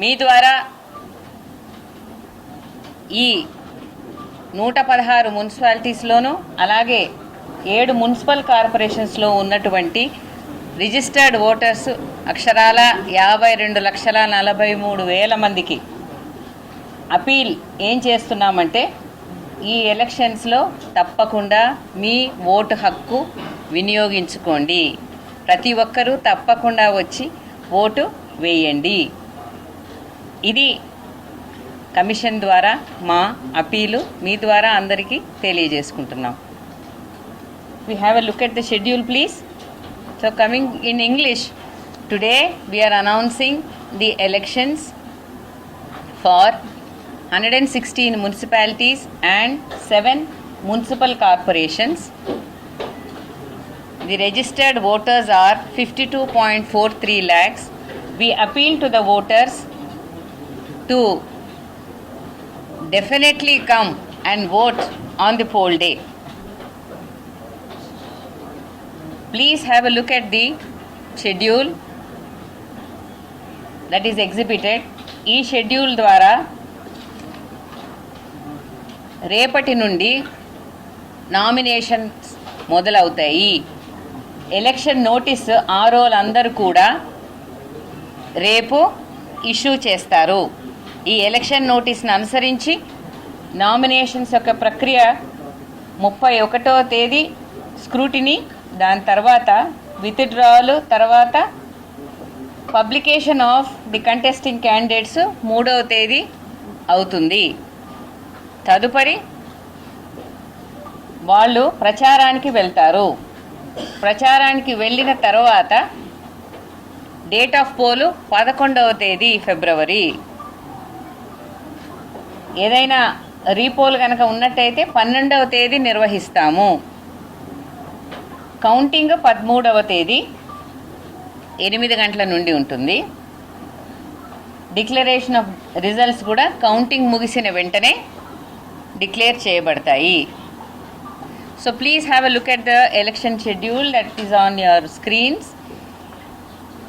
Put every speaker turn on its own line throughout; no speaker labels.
మీ ద్వారా ఈ 116 మున్సిపాలిటీస్లోనూ అలాగే 7 మున్సిపల్ కార్పొరేషన్స్లో ఉన్నటువంటి రిజిస్టర్డ్ ఓటర్స్ అక్షరాల 52,43,000 మందికి అపీల్ ఏం చేస్తున్నామంటే ఈ ఎలక్షన్స్లో తప్పకుండా మీ ఓటు హక్కు వినియోగించుకోండి. ప్రతి ఒక్కరూ తప్పకుండా వచ్చి ఓటు వేయండి. ఇది కమిషన్ ద్వారా మా అపీలు మీ ద్వారా అందరికీ తెలియజేసుకుంటున్నాం. We have a look at the schedule, please. So coming in English, today we are announcing the elections for 116 municipalities and 7 municipal corporations. The registered voters are 52.43 lakhs. We appeal to the voters to definitely come and vote on the poll day. Please have a look at the schedule that is exhibited. ఈ schedule ద్వారా రేపటి నుండి nominations మొదలవుతాయి. Election notice ఆర్ఓలందరూ కూడా రేపు issue చేస్తారు. ఈ election నోటీస్ను అనుసరించి నామినేషన్స్ యొక్క ప్రక్రియ 31వ తేదీ స్క్రూటినీ, దాని తర్వాత విత్డ్రావల్, తర్వాత publication of the contesting candidates 3వ తేదీ అవుతుంది. తదుపరి వాళ్ళు ప్రచారానికి వెళ్తారు. ప్రచారానికి వెళ్ళిన తర్వాత డేట్ ఆఫ్ పోలు 11వ తేదీ ఫిబ్రవరి. ఏదైనా రీపోల్ కనుక ఉన్నట్టయితే 12వ తేదీ నిర్వహిస్తాము. కౌంటింగ్ 13వ తేదీ 8 గంటల నుండి ఉంటుంది. డిక్లరేషన్ ఆఫ్ రిజల్ట్స్ కూడా కౌంటింగ్ ముగిసిన వెంటనే డిక్లేర్ చేయబడతాయి. So please have a look at the election schedule that is on your screens.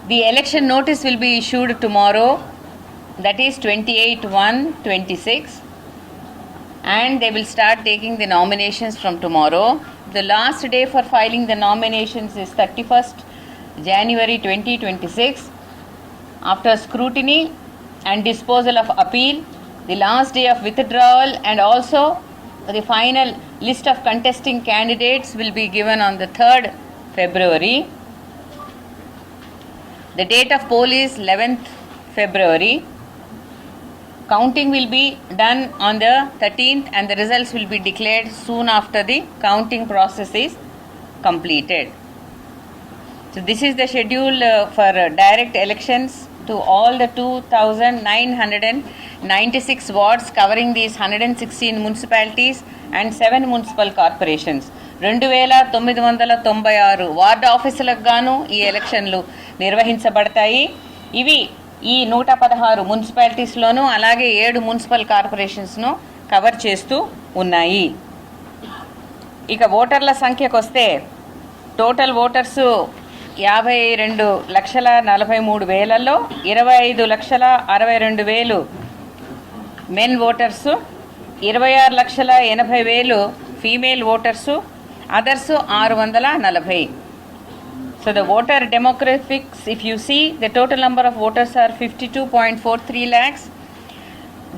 The election notice will be issued tomorrow, that is 28/1/26, and they will start taking the nominations from tomorrow. The last day for filing the nominations is 31st January 2026. After scrutiny and disposal of appeal, the last day of withdrawal and also the final list of contesting candidates will be given on the 3rd February. The date of poll is 11th February. Counting will be done on the 13th and the results will be declared soon after the counting process is completed. So this is the schedule for direct elections to all the 2,996 wards covering these 116 municipalities and 7 municipal corporations. 2,996 ward ఆఫీసులకు గాను ఈ ఎలక్షన్లు నిర్వహించబడతాయి. ఇవి ఈ 116 మున్సిపాలిటీస్లోనూ అలాగే 7 municipal కార్పొరేషన్స్ను cover చేస్తూ ఉన్నాయి. ఇక ఓటర్ల సంఖ్యకు వస్తే టోటల్ ఓటర్స్ 52,43,000లో 25,62,000 men voters, 26,80,000 female voters, others 640. So the voter demographics, if you see, the total number of voters are 52.43 lakhs.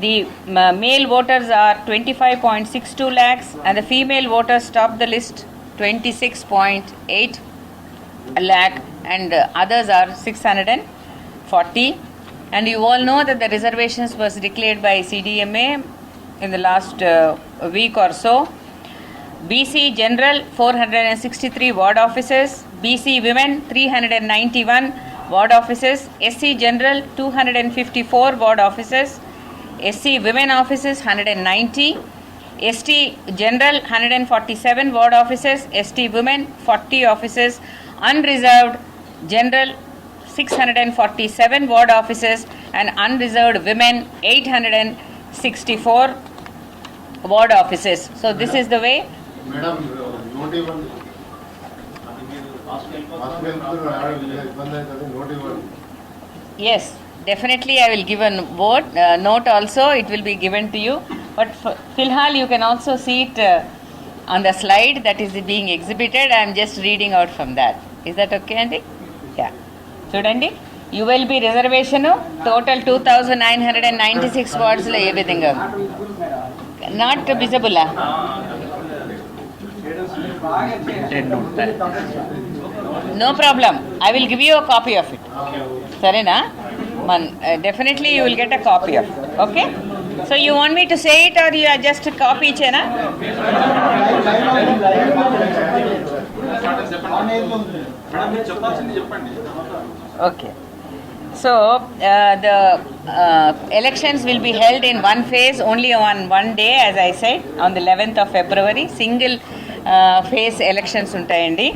The male voters are 25.62 lakhs and the female voters top the list 26.8 lakh and others are 640. And you all know that the reservations was declared by CDMA in the last week or so. BC General 463 ward offices, BC Women 391 ward offices, SC General 254 ward offices, SC Women offices 190, ST General 147 ward offices, ST Women 40 offices, Unreserved General 647 ward offices and Unreserved Women 864 ward offices. So this is the way.
Madam,
Yes, definitely I will give a note also, it will be given to you. But filhal you can also see it on the slide that is being exhibited. I am just reading out from that. Is that okay, Andy? Yeah. చూడండి ULB reservation total 2996 వార్డ్స్లో ఏ విధంగా not visible. No problem, I will give you a copy of it. సరేనా? Definitely you will get a copy of it. Okay, so you want me to say it or you just copy ఇచ్చేనా? Okay. So the elections will be held in one phase, only on one day, as I said, on the 11th of February. Single phase elections ఉంటాయండి.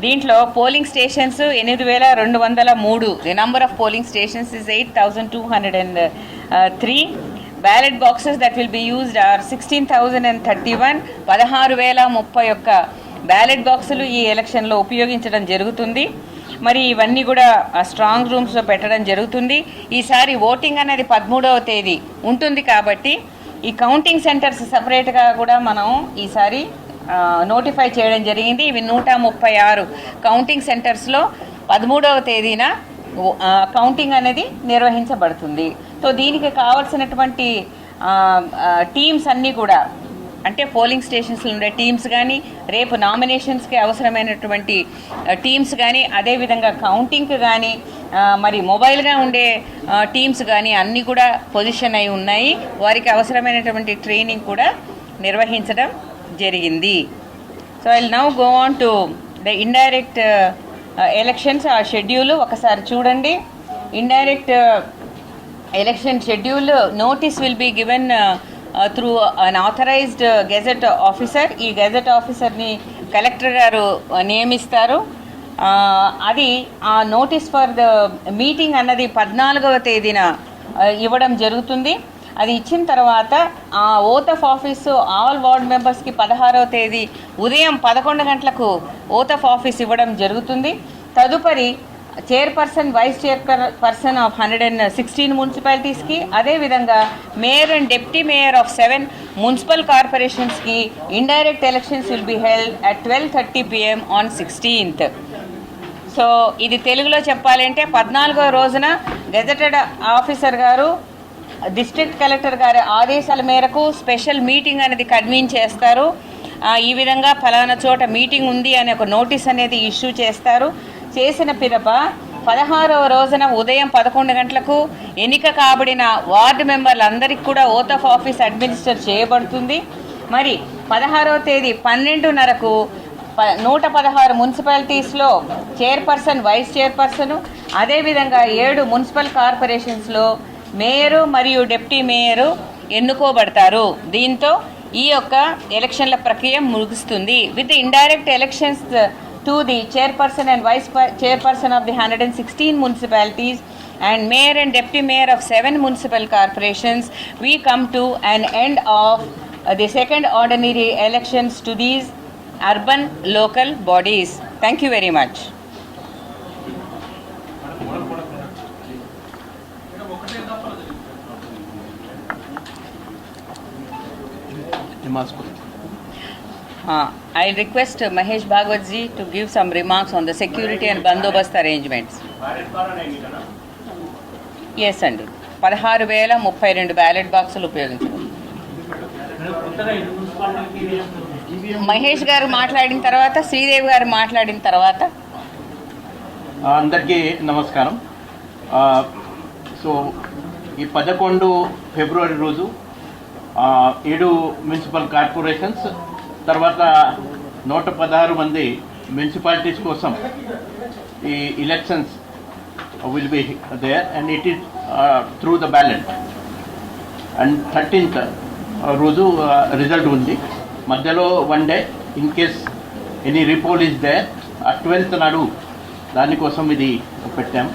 దీంట్లో polling stations 8203. The number of polling stations is 8203. Ballot boxes that will be used are 16,031. 16,031 ballot బాక్సులు ఈ ఎలక్షన్లో ఉపయోగించడం జరుగుతుంది. మరి ఇవన్నీ కూడా స్ట్రాంగ్ రూమ్స్లో పెట్టడం జరుగుతుంది. ఈసారి ఓటింగ్ అనేది 13వ తేదీ ఉంటుంది కాబట్టి ఈ కౌంటింగ్ సెంటర్స్ సపరేట్గా కూడా మనం ఈసారి నోటిఫై చేయడం జరిగింది. ఇవి 136 కౌంటింగ్ సెంటర్స్లో 13వ తేదీన కౌంటింగ్ అనేది నిర్వహించబడుతుంది. సో దీనికి కావాల్సినటువంటి టీమ్స్ అన్నీ కూడా, అంటే పోలింగ్ స్టేషన్స్లో ఉండే టీమ్స్ కానీ, రేపు నామినేషన్స్కి అవసరమైనటువంటి టీమ్స్ కానీ, అదేవిధంగా కౌంటింగ్కి కానీ, మరి మొబైల్గా ఉండే టీమ్స్ కానీ అన్నీ కూడా పొజిషన్ అయి ఉన్నాయి. వారికి అవసరమైనటువంటి ట్రైనింగ్ కూడా నిర్వహించడం జరిగింది. So I will now go on to the indirect elections. ఆ షెడ్యూల్ ఒకసారి చూడండి. Indirect election schedule notice will be given through an authorised gazette officer. ఈ గెజెట్ ఆఫీసర్ని కలెక్టర్ గారు నియమిస్తారు. అది ఆ నోటీస్ ఫర్ ద మీటింగ్ అన్నది 14వ తేదీన ఇవ్వడం జరుగుతుంది. అది ఇచ్చిన తర్వాత ఆ oath of office all ward మెంబర్స్కి 16వ తేదీ ఉదయం 11 గంటలకు ఓత్ ఆఫ్ ఆఫీస్ ఇవ్వడం జరుగుతుంది. తదుపరి చైర్పర్సన్, వైస్ చైర్పర్సన్ ఆఫ్ 116 మున్సిపాలిటీస్కి, అదేవిధంగా mayor and deputy mayor of 7 municipal కార్పొరేషన్స్కి indirect elections will be held at 12:30 PM on 16th. So ఇది తెలుగులో చెప్పాలంటే 14వ రోజున గెజెటెడ్ ఆఫీసర్ గారు డిస్ట్రిక్ట్ కలెక్టర్ గారి ఆదేశాల మేరకు స్పెషల్ మీటింగ్ అనేది కన్వీన్ చేస్తారు. ఈ విధంగా ఫలానా చోట మీటింగ్ ఉంది అనే ఒక నోటీస్ అనేది ఇష్యూ చేస్తారు. చేసిన పిదప 16వ రోజున ఉదయం 11 గంటలకు ఎన్నిక కాబడిన వార్డు మెంబర్లందరికీ కూడా ఓత్ ఆఫ్ ఆఫీస్ అడ్మినిస్టర్ చేయబడుతుంది. మరి 16వ తేదీ 12:30కు 116 మున్సిపాలిటీస్లో చైర్పర్సన్, వైస్ చైర్పర్సన్, అదేవిధంగా 7 మున్సిపల్ కార్పొరేషన్స్లో మేయరు మరియు డిప్యూటీ మేయరు ఎన్నుకోబడతారు. దీంతో ఈ యొక్క ఎలక్షన్ల ప్రక్రియ ముగుస్తుంది. With indirect elections to the chairperson and vice chairperson of the 116 municipalities and mayor and deputy mayor of 7 municipal corporations, we come to an end of the second ordinary elections to these urban local bodies. Thank you very much. I request Mahesh Bhagwat ji to give some remarks on the security and bandobast arrangements. Yes అండి, 16,032 ballot బాక్సులు ఉపయోగించారు. మహేష్ గారు మాట్లాడిన తర్వాత, శ్రీదేవి గారు మాట్లాడిన తర్వాత.
అందరికీ నమస్కారం. సో ఈ 11 ఫిబ్రవరి రోజు 7 మున్సిపల్ కార్పొరేషన్స్, తర్వాత 116 మంది మున్సిపాలిటీస్ కోసం ఈ elections will be there and it is through the ballot. And 13th రోజు రిజల్ట్ ఉంది. మధ్యలో 1 day in case any repoll is there. 12th నాడు దానికోసం ఇది పెట్టాం.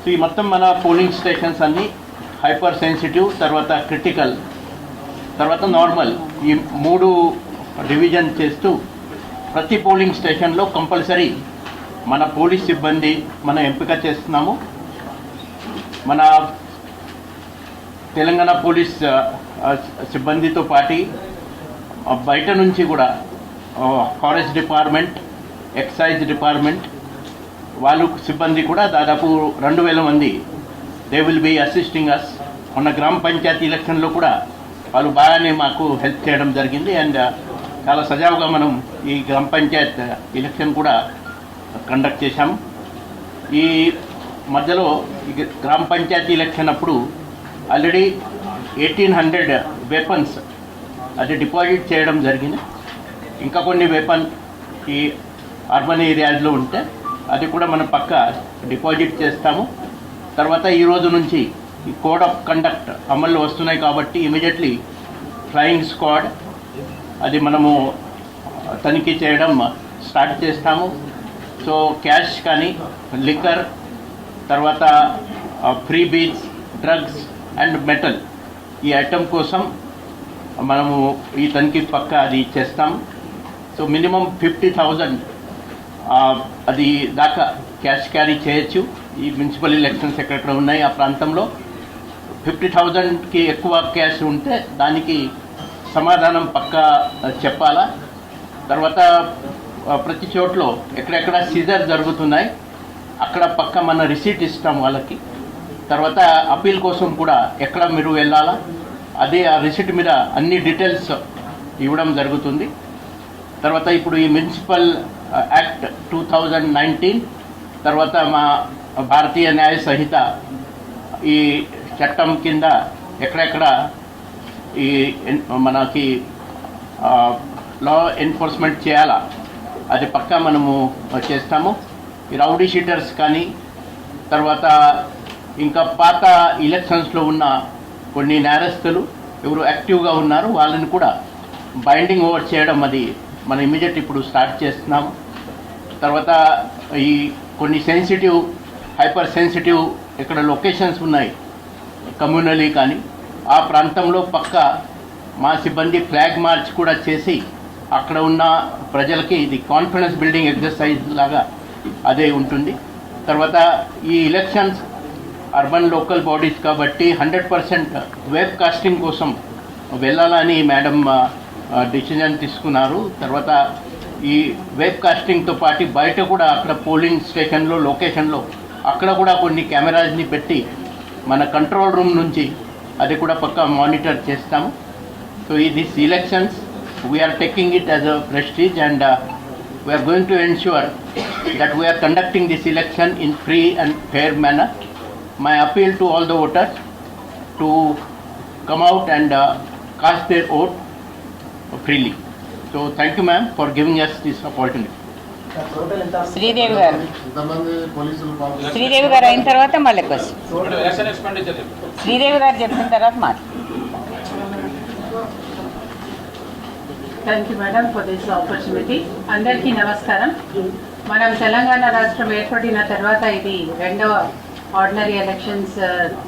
సో ఈ మొత్తం మన పోలింగ్ స్టేషన్స్ అన్నీ హైపర్ సెన్సిటివ్, తర్వాత క్రిటికల్, తర్వాత నార్మల్, ఈ 3 డివిజన్ చేస్తూ ప్రతి పోలింగ్ స్టేషన్లో కంపల్సరీ మన పోలీస్ సిబ్బంది మనం ఎంపిక చేస్తున్నాము. మన తెలంగాణ పోలీస్ సిబ్బందితో పాటు బయట నుంచి కూడా ఫారెస్ట్ డిపార్ట్మెంట్, ఎక్సైజ్ డిపార్ట్మెంట్ వాళ్ళు సిబ్బంది కూడా దాదాపు 2,000 మంది దే విల్ బీ అసిస్టింగ్ అస్. మొన్న గ్రామ పంచాయతీ ఎలక్షన్లో కూడా వాళ్ళు బాగానే మాకు హెల్ప్ చేయడం జరిగింది. అండ్ చాలా సజావుగా మనం ఈ గ్రామ పంచాయత్ ఎలక్షన్ కూడా కండక్ట్ చేశాము. ఈ మధ్యలో ఈ గ్రామ పంచాయతీ ఎలక్షన్ అప్పుడు ఆల్రెడీ 1,800 వెపన్స్ అది డిపాజిట్ చేయడం జరిగింది. ఇంకా కొన్ని వెపన్ ఈ అర్బన్ ఏరియాస్లో ఉంటే అది కూడా మనం పక్క డిపాజిట్ చేస్తాము. తర్వాత ఈ రోజు నుంచి ఈ కోడ్ ఆఫ్ కండక్ట్ అమల్లో వస్తున్నాయి కాబట్టి ఇమీడియట్లీ ఫ్లయింగ్ స్క్వాడ్ అది మనము తనిఖీ చేయడం స్టార్ట్ చేస్తాము. సో క్యాష్ కానీ, లిక్కర్, తర్వాత free beach, drugs and metal ఈ ఐటమ్ కోసం మనము ఈ తనిఖీ పక్క అది చేస్తాము. సో మినిమం 50,000 అది దాకా క్యాష్ క్యారీ చేయొచ్చు. ఈ మున్సిపల్ ఎలక్షన్స్ ఎక్కడెక్కడ ఉన్నాయి ఆ ప్రాంతంలో 50,000కి ఎక్కువ క్యాష్ ఉంటే దానికి సమాధానం పక్కా చెప్పాలా. తర్వాత ప్రతి చోట్లో ఎక్కడెక్కడ సీజర్ జరుగుతున్నాయి అక్కడ పక్క మన రిసీట్ ఇస్తాం వాళ్ళకి. తర్వాత అప్పీల్ కోసం కూడా ఎక్కడ మీరు వెళ్ళాలా అదే ఆ రిసీట్ మీద అన్ని డీటెయిల్స్ ఇవ్వడం జరుగుతుంది. తర్వాత ఇప్పుడు ఈ మున్సిపల్ యాక్ట్ 2019 తర్వాత మా భారతీయ న్యాయ సంహిత ఈ చట్టం కింద ఎక్కడెక్కడ ఈ మనకి లా ఎన్ఫోర్స్మెంట్ చేయాలా అది పక్కా మనము చేస్తాము. ఈ రౌడీ షీటర్స్ కానీ తర్వాత ఇంకా పాత ఎలక్షన్స్లో ఉన్న కొన్ని నేరస్తులు ఎవరు యాక్టివ్గా ఉన్నారు వాళ్ళని కూడా బైండింగ్ ఓవర్ చేయడం అది మనం ఇమీడియట్ ఇప్పుడు స్టార్ట్ చేస్తున్నాము. తర్వాత ఈ కొన్ని సెన్సిటివ్, హైపర్ సెన్సిటివ్ ఇక్కడ లొకేషన్స్ ఉన్నాయి కమ్యూనలీ కానీ ఆ ప్రాంతంలో పక్క మా సిబ్బంది ఫ్లాగ్ మార్చ్ కూడా చేసి అక్కడ ఉన్న ప్రజలకి ఇది కాన్ఫిడెన్స్ బిల్డింగ్ ఎక్సర్సైజ్ లాగా అదే ఉంటుంది. తర్వాత ఈ ఎలక్షన్స్ అర్బన్ లోకల్ బాడీస్ కాబట్టి 100% వెబ్ కాస్టింగ్ కోసం వెళ్ళాలని మేడం డిసిజన్ తీసుకున్నారు. తర్వాత ఈ వెబ్ కాస్టింగ్తో పాటు బయట కూడా అక్కడ పోలింగ్ స్టేషన్లో లొకేషన్లో అక్కడ కూడా కొన్ని కెమెరాస్ని పెట్టి మన కంట్రోల్ రూమ్ నుంచి అది కూడా పక్కా మానిటర్ చేస్తాము. సో ఈ this elections we're taking it as a prestige and we're going to ensure that we are conducting this election in free and fair manner. My appeal to all the voters to come out and cast their vote freely. So thank you ma'am for giving us this opportunity.
Sridevi గారు శ్రీదేవి గారు అయిన తర్వాత మళ్ళీ question. Sridevi గారు చెప్పిన తర్వాత మాట.
Thank you madam for this opportunity. అందరికీ నమస్కారం. మనం తెలంగాణ రాష్ట్రం ఏర్పడిన తర్వాత ఇది 2వ ఆర్డినరీ ఎలక్షన్స్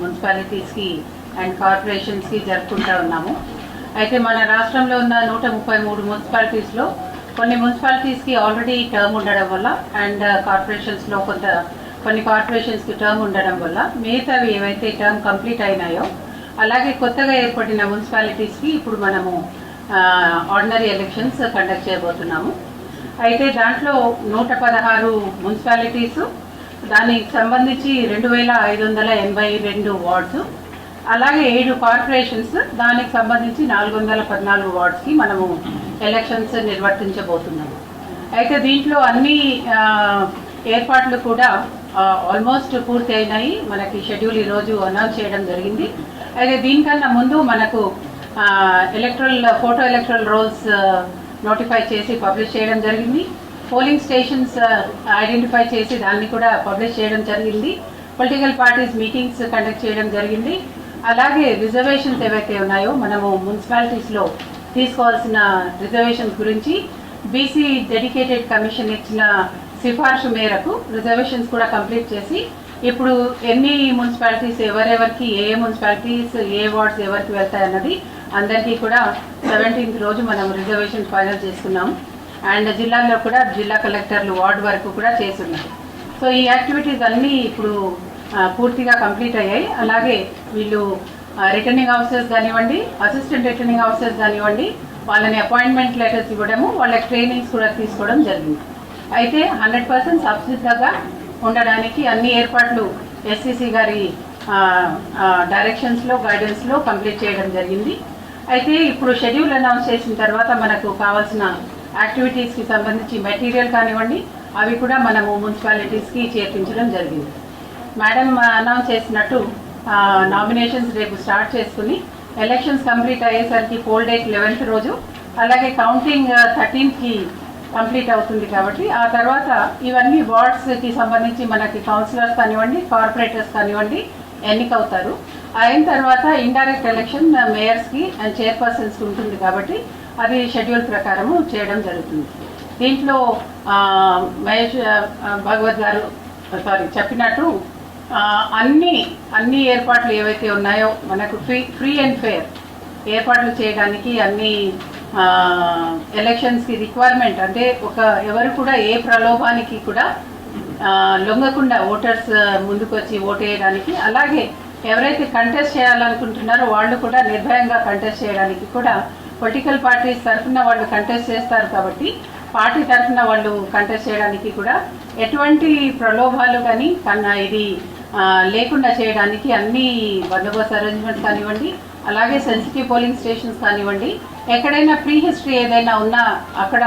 మున్సిపాలిటీస్కి అండ్ కార్పొరేషన్స్కి జరుపుకుంటూ ఉన్నాము. అయితే మన రాష్ట్రంలో ఉన్న 133 మున్సిపాలిటీస్లో కొన్ని మున్సిపాలిటీస్కి ఆల్రెడీ టర్మ్ ఉండడం వల్ల అండ్ కార్పొరేషన్స్లో కొన్ని కార్పొరేషన్స్కి టర్మ్ ఉండడం వల్ల మిగతావి ఏవైతే టర్మ్ కంప్లీట్ అయినాయో అలాగే కొత్తగా ఏర్పడిన మున్సిపాలిటీస్కి ఇప్పుడు మనము ఆర్డినరీ ఎలక్షన్స్ కండక్ట్ చేయబోతున్నాము. అయితే దాంట్లో 116 మున్సిపాలిటీసు, దానికి సంబంధించి 2,582 వార్డ్స్, అలాగే 7 కార్పొరేషన్స్, దానికి సంబంధించి 414 వార్డ్స్కి మనము ఎలక్షన్స్ నిర్వర్తించబోతున్నాము. అయితే దీంట్లో అన్ని ఏర్పాట్లు కూడా ఆల్మోస్ట్ పూర్తి అయినాయి. మనకి షెడ్యూల్ ఈరోజు అనౌన్స్ చేయడం జరిగింది. అయితే దీనికన్నా ముందు మనకు ఫోటో ఎలక్ట్రల్ రోల్స్ నోటిఫై చేసి పబ్లిష్ చేయడం జరిగింది. పోలింగ్ స్టేషన్స్ ఐడెంటిఫై చేసి దాన్ని కూడా పబ్లిష్ చేయడం జరిగింది. పొలిటికల్ పార్టీస్ మీటింగ్స్ కండక్ట్ చేయడం జరిగింది. అలాగే రిజర్వేషన్స్ ఏవైతే ఉన్నాయో మనము మున్సిపాలిటీస్లో తీసుకోవాల్సిన రిజర్వేషన్స్ గురించి బీసీ డెడికేటెడ్ కమిషన్ ఇచ్చిన సిఫార్సు మేరకు రిజర్వేషన్స్ కూడా కంప్లీట్ చేసి ఇప్పుడు ఎన్ని మున్సిపాలిటీస్ ఎవరెవరికి ఏ మున్సిపాలిటీస్ ఏ వార్డ్స్ ఎవరికి వెళ్తాయన్నది అందరికీ కూడా 17th రోజు మనం రిజర్వేషన్ ఫైనల్ చేసుకున్నాము. అండ్ జిల్లాల్లో కూడా జిల్లా కలెక్టర్లు వార్డు వరకు కూడా చేస్తున్నారు. సో ఈ యాక్టివిటీస్ అన్నీ ఇప్పుడు పూర్తిగా కంప్లీట్ అయ్యాయి. అలాగే వీళ్ళు రిటర్నింగ్ ఆఫీసర్స్ కానివ్వండి, అసిస్టెంట్ రిటర్నింగ్ ఆఫీసర్స్ కానివ్వండి, వాళ్ళని అపాయింట్మెంట్ లెటర్స్ ఇవ్వడము, వాళ్ళకి ట్రైనింగ్స్ కూడా తీసుకోవడం జరిగింది. అయితే 100% సంసిద్ధంగా ఉండడానికి అన్ని ఏర్పాట్లు ఎస్సీసీ గారి డైరెక్షన్స్లో, గైడెన్స్లో కంప్లీట్ చేయడం జరిగింది. అయితే ఇప్పుడు షెడ్యూల్ అనౌన్స్ చేసిన తర్వాత మనకు కావాల్సిన యాక్టివిటీస్కి సంబంధించి మెటీరియల్ కానివ్వండి, అవి కూడా మనము మున్సిపాలిటీస్కి చేర్పించడం జరిగింది. మేడం అనౌన్స్ చేసినట్టు నామినేషన్స్ రేపు స్టార్ట్ చేసుకుని ఎలక్షన్స్ కంప్లీట్ అయ్యేసరికి పోల్ డేట్ 11th రోజు, అలాగే కౌంటింగ్ 13th కంప్లీట్ అవుతుంది. కాబట్టి ఆ తర్వాత ఇవన్నీ వార్డ్స్కి సంబంధించి మనకి కౌన్సిలర్స్ కానివ్వండి, కార్పొరేటర్స్ కానివ్వండి ఎన్నికవుతారు. అయిన తర్వాత ఇండైరెక్ట్ ఎలక్షన్ మేయర్స్కి అండ్ చైర్పర్సన్స్కి ఉంటుంది. కాబట్టి అది షెడ్యూల్ ప్రకారము చేయడం జరుగుతుంది. దీంట్లో మహేష్ భగవత్ గారు చెప్పినట్టు అన్ని ఏర్పాట్లు ఏవైతే ఉన్నాయో మనకు ఫ్రీ అండ్ ఫెయిర్ ఏర్పాట్లు చేయడానికి అన్ని ఎలక్షన్స్కి రిక్వైర్మెంట్, అంటే ఎవరు కూడా ఏ ప్రలోభానికి కూడా లొంగకుండా ఓటర్స్ ముందుకు వచ్చి ఓటు వేయడానికి, అలాగే ఎవరైతే కంటెస్ట్ చేయాలనుకుంటున్నారో వాళ్ళు కూడా నిర్భయంగా కంటెస్ట్ చేయడానికి కూడా పొలిటికల్ పార్టీస్ తరఫున వాళ్ళు కంటెస్ట్ చేస్తారు. కాబట్టి పార్టీ తరఫున వాళ్ళు కంటెస్ట్ చేయడానికి కూడా ఎటువంటి ప్రలోభాలు కానీ ఇది లేకుండా చేయడానికి అన్ని బందోబస్తు అరేంజ్మెంట్స్ కానివ్వండి, అలాగే సెన్సిటివ్ పోలింగ్ స్టేషన్స్ కానివ్వండి, ఎక్కడైనా ప్రీ హిస్టరీ ఏదైనా ఉన్నా అక్కడ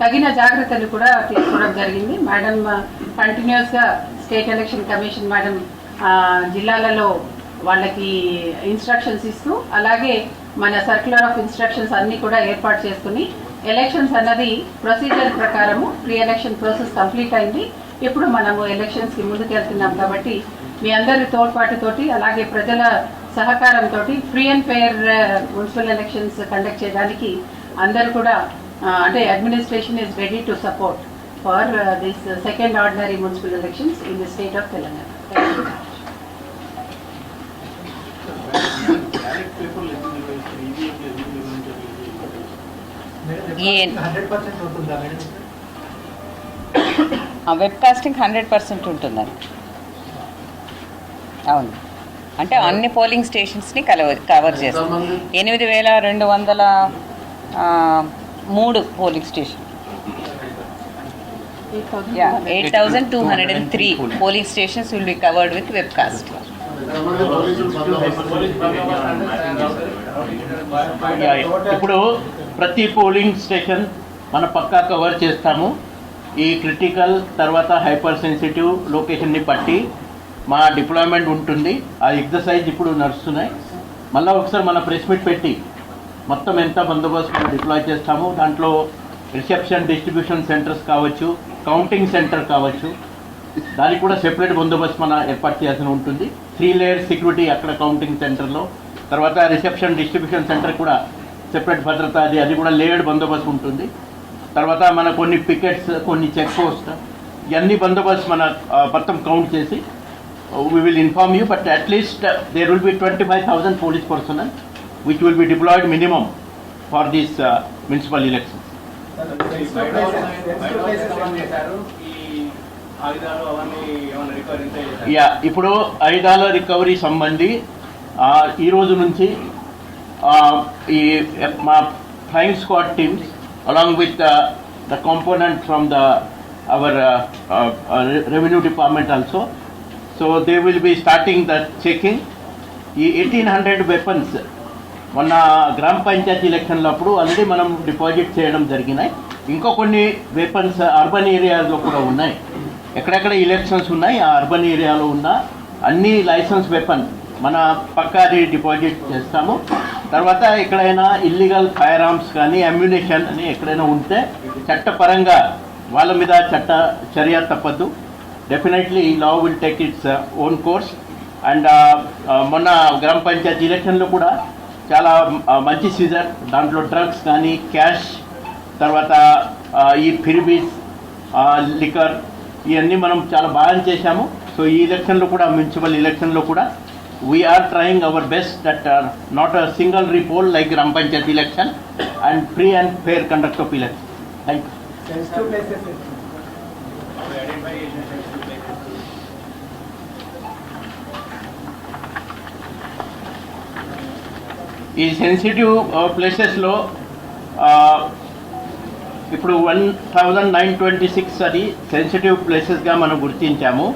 తగిన జాగ్రత్తలు కూడా తీసుకోవడం జరిగింది. మేడం కంటిన్యూస్గా స్టేట్ ఎలక్షన్ కమిషన్ మేడం జిల్లాలలో వాళ్ళకి ఇన్స్ట్రక్షన్స్ ఇస్తూ, అలాగే మన సర్క్యులర్ ఆఫ్ ఇన్స్ట్రక్షన్స్ అన్నీ కూడా ఏర్పాటు చేసుకుని ఎలక్షన్స్ అన్నది ప్రొసీజర్ ప్రకారము ప్రీ ఎలక్షన్ ప్రాసెస్ కంప్లీట్ అయింది. ఇప్పుడు మనము ఎలక్షన్స్కి ముందుకెళ్తున్నాం. కాబట్టి మీ అందరి తోడ్పాటుతోటి, అలాగే ప్రజల సహకారంతో free and fair municipal elections conduct చేయడానికి అందరూ కూడా అంటే administration is ready to support for this second ordinary municipal elections in the state of Telangana.
Webcasting 100% ఉంటుందండి. అవును, అంటే అన్ని పోలింగ్ స్టేషన్స్ని కవర్ చేస్తాం. 8,203 polling station, 8,203 polling stations will be covered with webcast.
ఇప్పుడు ప్రతి పోలింగ్ స్టేషన్ మన పక్కా కవర్ చేస్తాము. ఈ క్రిటికల్ తర్వాత హైపర్ సెన్సిటివ్ లొకేషన్ని బట్టి మా డిప్లాయ్మెంట్ ఉంటుంది. ఆ ఎక్సర్సైజ్ ఇప్పుడు నడుస్తున్నాయి. మళ్ళీ ఒకసారి మన ప్రెస్ మీట్ పెట్టి మొత్తం ఎంత బందోబస్తు మనం డిప్లాయ్ చేస్తాము. దాంట్లో రిసెప్షన్ డిస్ట్రిబ్యూషన్ సెంటర్స్ కావచ్చు, కౌంటింగ్ సెంటర్ కావచ్చు, దానికి కూడా సెపరేట్ బందోబస్తు మన ఏర్పాటు చేయాల్సి ఉంటుంది. 3 లేయర్ సెక్యూరిటీ అక్కడ కౌంటింగ్ సెంటర్లో, తర్వాత రిసెప్షన్ డిస్ట్రిబ్యూషన్ సెంటర్ కూడా సెపరేట్ భద్రత, అది కూడా లేయర్డ్ బందోబస్తు ఉంటుంది. తర్వాత మన కొన్ని పికెట్స్, కొన్ని చెక్ పోస్ట్, ఇవన్నీ బందోబస్తు మన మొత్తం కౌంట్ చేసి we will inform you, but at least there will be 25,000 police personnel which will be deployed minimum for these municipal elections. Yeah, ఇప్పుడు ఆయుధాల రికవరీ సంబంధి ఈ రోజు నుంచి ఈ మా flying squad teams along with the component from our revenue department also. So they will be starting the checking. ఈ 1,800 weapons మొన్న గ్రామ పంచాయతీ ఎలక్షన్లో అప్పుడు ఆల్రెడీ మనం డిపాజిట్ చేయడం జరిగినాయి. ఇంకో కొన్ని వెపన్స్ అర్బన్ ఏరియాలో కూడా ఉన్నాయి. ఎక్కడెక్కడ ఎలక్షన్స్ ఉన్నాయి ఆ అర్బన్ ఏరియాలో ఉన్న అన్ని లైసెన్స్ వెపన్ మన పక్కాది డిపాజిట్ చేస్తాము. తర్వాత ఎక్కడైనా ఇల్లీగల్ ఫైర్ ఆర్మ్స్ కానీ అమ్యునేషన్ అని ఎక్కడైనా ఉంటే చట్టపరంగా వాళ్ళ మీద చర్య తప్పదు. Definitely law will take its own course. And మొన్న గ్రామ పంచాయతీ ఎలక్షన్లో కూడా చాలా మంచి సీజర్, దాంట్లో డ్రగ్స్ కానీ క్యాష్, తర్వాత ఈ ఫిర్బీస్, లిక్కర్, ఇవన్నీ మనం చాలా బాగా చేశాము. సో ఈ ఎలక్షన్లో కూడా, మున్సిపల్ ఎలక్షన్లో కూడా we are trying our best that not a single repoll like Gram Panchayat election and free and fair conduct of election. Thank you.
Sensitive places.
ఈ సెన్సిటివ్ ప్లేసెస్లో ఇప్పుడు 1926 అది సెన్సిటివ్ ప్లేసెస్గా మనం గుర్తించాము.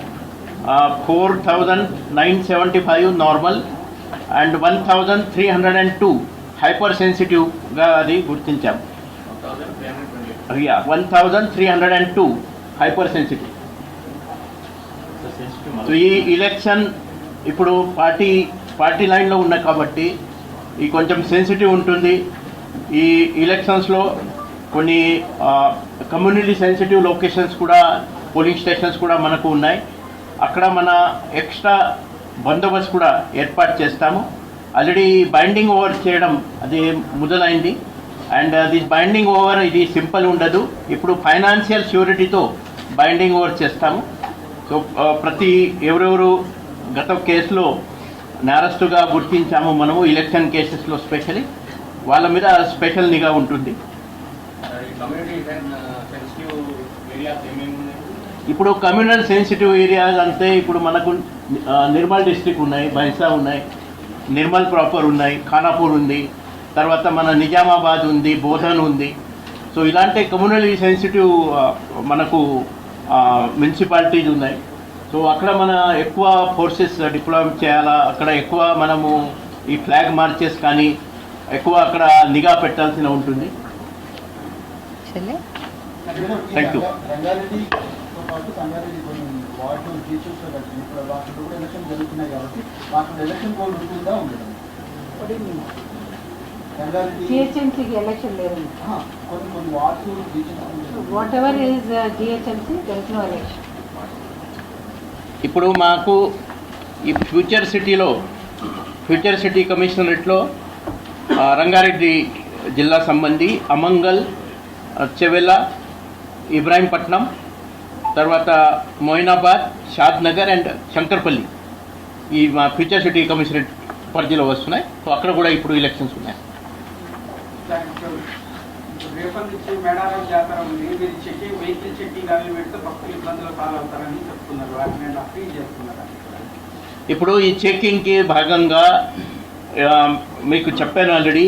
4975 నార్మల్ అండ్ 1302 హైపర్ సెన్సిటివ్గా అది గుర్తించాము. 1302 హైపర్ సెన్సిటివ్. సో ఈ ఎలక్షన్ ఇప్పుడు పార్టీ లైన్లో ఉన్నాయి కాబట్టి ఈ కొంచెం సెన్సిటివ్ ఉంటుంది. ఈ ఎలక్షన్స్లో కొన్ని కమ్యూనిటీ సెన్సిటివ్ లొకేషన్స్ కూడా, పోలింగ్ స్టేషన్స్ కూడా మనకు ఉన్నాయి. అక్కడ మన ఎక్స్ట్రా బందోబస్తు కూడా ఏర్పాటు చేస్తాము. ఆల్రెడీ బైండింగ్ ఓవర్ చేయడం అది మొదలైంది. అండ్ ది బైండింగ్ ఓవర్ ఇది సింపుల్ ఉండదు. ఇప్పుడు ఫైనాన్షియల్ ష్యూరిటీతో బైండింగ్ ఓవర్ చేస్తాము. సో ప్రతి ఎవరెవరు గత కేసులో నేరస్తుగా గుర్తించాము మనము ఎలక్షన్ కేసెస్లో స్పెషల్లీ వాళ్ళ మీద స్పెషల్ నిఘా ఉంటుంది. ఇప్పుడు కమ్యూనల్ సెన్సిటివ్ ఏరియాస్ అంటే ఇప్పుడు మనకు నిర్మల్ డిస్ట్రిక్ట్ ఉన్నాయి, బైన్సా ఉన్నాయి, నిర్మల్ ప్రాపర్ ఉన్నాయి, ఖానాపూర్ ఉంది, తర్వాత మన నిజామాబాద్ ఉంది, బోధన్ ఉంది. సో ఇలాంటి కమ్యూనల్ సెన్సిటివ్ మనకు మున్సిపాలిటీస్ ఉన్నాయి. సో అక్కడ మన ఎక్కువ ఫోర్సెస్ డిప్లాయ్ చేయాలా, అక్కడ ఎక్కువ మనము ఈ ఫ్లాగ్ మార్చెస్ కానీ ఎక్కువ అక్కడ నిఘా పెట్టాల్సిన ఉంటుంది. Thank you.
GHMCకి ఎలక్షన్ లేదు. Whatever is GHMC, there is no election.
ఇప్పుడు మాకు ఈ ఫ్యూచర్ సిటీ కమిషనరేట్లో రంగారెడ్డి జిల్లా సంబంధి అమంగల్, చెవెల, ఇబ్రాహీంపట్నం, తర్వాత మొయినాబాద్, షాద్ నగర్ అండ్ శంకర్పల్లి ఈ మా ఫ్యూచర్ సిటీ కమిషనరేట్ పరిధిలో వస్తున్నాయి. సో అక్కడ కూడా ఇప్పుడు ఎలక్షన్స్ ఉన్నాయి.
రేపటి నుంచి మేడారం జాతర ఉంది, మీరు చెక్కింగ్ వెహికల్ చెక్కింగ్ అవి పెడితే భక్తులు ఇబ్బందులు పాలవుతారని చెప్తున్నారు. వాటిని అప్పీల్ చేస్తున్నారు.
ఇప్పుడు ఈ చెక్కింగ్కి భాగంగా మీకు చెప్పాను ఆల్రెడీ,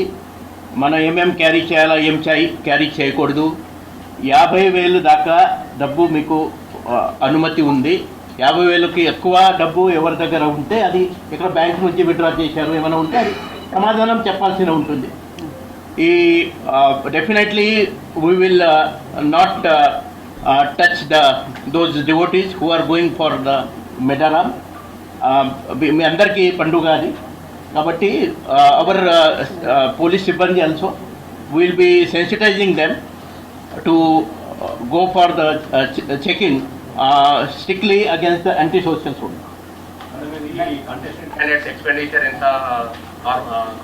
మనం ఏమేమి క్యారీ చేయాలా, ఏం క్యారీ చేయకూడదు. 50,000 దాకా డబ్బు మీకు అనుమతి ఉంది. 50,000కి ఎక్కువ డబ్బు ఎవరి దగ్గర ఉంటే అది ఇక్కడ బ్యాంక్ నుంచి విత్డ్రా చేశారు ఏమైనా ఉంటే అది సమాధానం చెప్పాల్సి ఉంటుంది. ఈ definitely we will not touch those devotees who are going for the Medaram. మీ అందరికీ పండుగ అది కాబట్టి అవర్ పోలీస్ సిబ్బంది also will be sensitising them to go for the checking strictly against the anti-social zone.
Contested candidates expenditure ఎంత,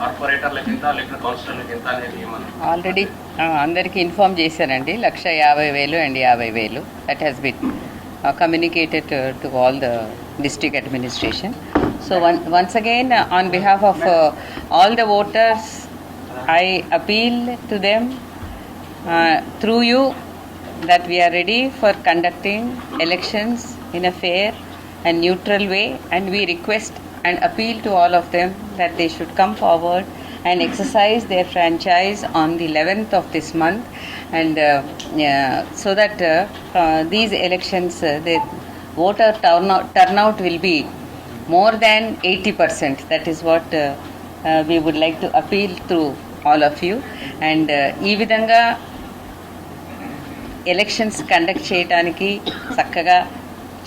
కార్పొరేటర్లకి ఎంత, లేకపోతే కౌన్సిలర్లకి ఎంత అనేది
ఆల్రెడీ అందరికీ ఇన్ఫార్మ్ చేశారండి. 1,50,000 and 50,000 that has been communicated to all the district administration. So once again on behalf of all the voters, I appeal to them through you that we are ready for conducting elections in a fair and neutral way, and we request and appeal to all of them that they should come forward and exercise their franchise on the 11th of this month, and so that these elections the voter turnout will be more than 80%. That is what we would like to appeal through all of you. And ee vidhanga elections conduct చేయడానికి చక్కగా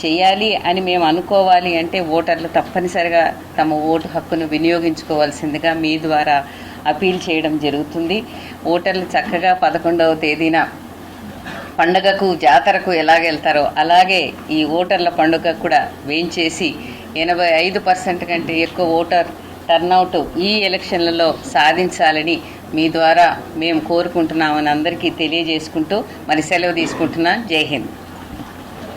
చేయాలి అని మేము అనుకోవాలి అంటే ఓటర్లు తప్పనిసరిగా తమ ఓటు హక్కును వినియోగించుకోవాల్సిందిగా మీ ద్వారా అపీల్ చేయడం జరుగుతుంది. ఓటర్లు చక్కగా 11వ తేదీన పండుగకు జాతరకు ఎలాగెళ్తారో అలాగే ఈ ఓటర్ల పండుగ కూడా వేయించేసి 85% కంటే ఎక్కువ ఓటర్ టర్నౌట్ ఈ ఎలక్షన్లలో సాధించాలని మీ ద్వారా మేము కోరుకుంటున్నామని అందరికీ తెలియజేసుకుంటూ మరి సెలవు తీసుకుంటున్నాను. జై హింద్.